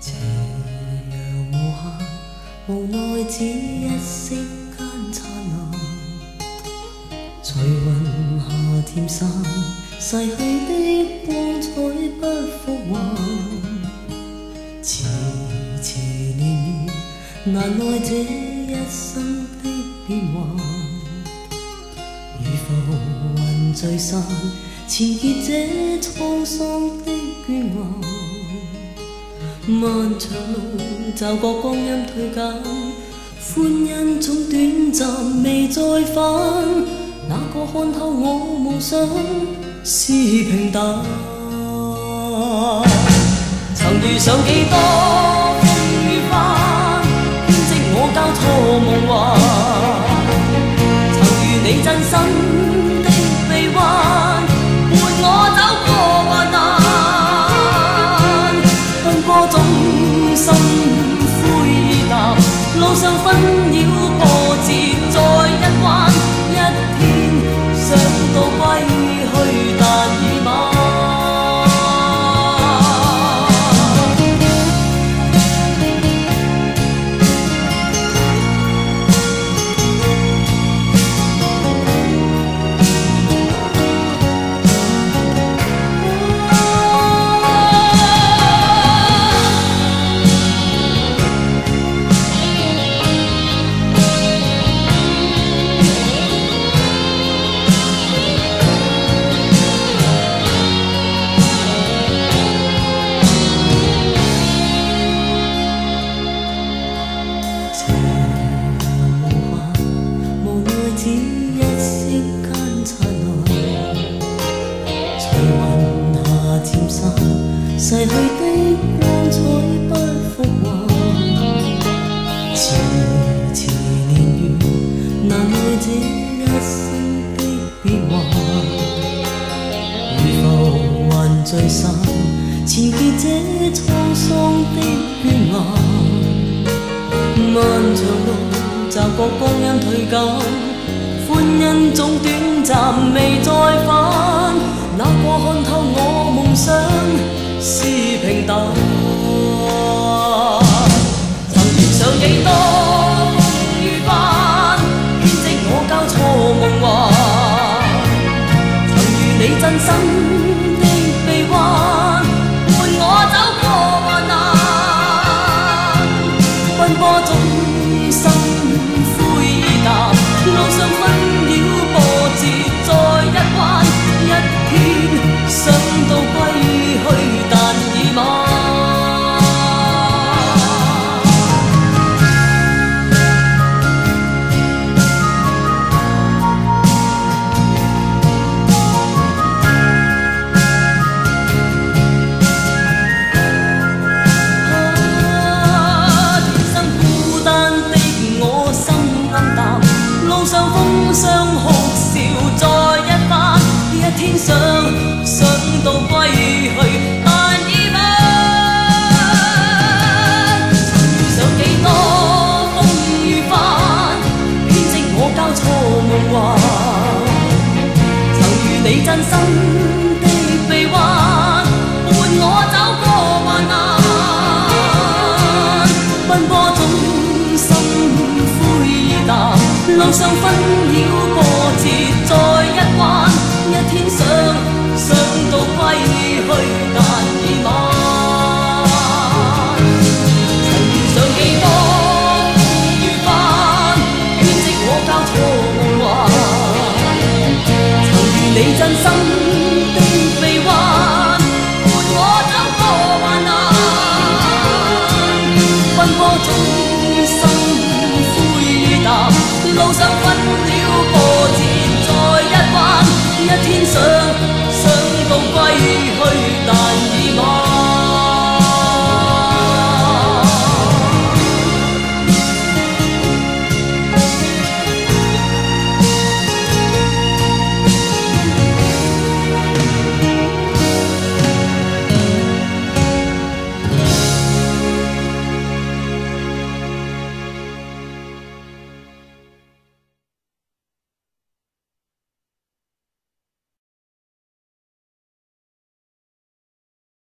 斜陽無限，無奈只一息間燦爛。隨雲下漸散，逝去的光彩不復還。遲遲年月，難耐這一生的變幻。如浮雲聚散，纏結這滄桑的倦顏。漫長路，驟覺光陰退減，歡欣總短暫，未再返。哪個看透我夢想是平淡？曾遇上幾多風雨翻，編織我交錯夢幻。曾遇你真心的臂彎，伴我走過患難。奔波中心灰意淡，路上紛擾波折再一彎。一天想到歸去，但已晚。逝去的光彩不復還，遲遲年月，難耐這一生的變幻。如浮雲聚散，纏結這滄桑的倦顏。漫長路，驟覺光陰退減，歡欣總短暫，未再返。哪個看透我夢想是平淡？曾遇上幾多風雨翻，編織我交錯夢幻。曾遇你真心的臂彎，伴我走過患難。奔波中心灰意淡，路上紛擾波折再一彎。一天想到歸去，但已晚。天生孤單的我心暗淡，路上風霜哭笑再一番。一天想到歸去，但已晚。曾遇上幾多風雨翻，編織我交錯夢幻。曾遇你真心的臂彎，伴我走過患難。奔波中心灰意淡，路上紛擾波折再一彎。一天想到歸去，但已晚。曾遇上幾多風雨翻，編織我交錯夢幻。曾遇你真心的臂彎，伴我走過患難。奔波中心灰意淡，路上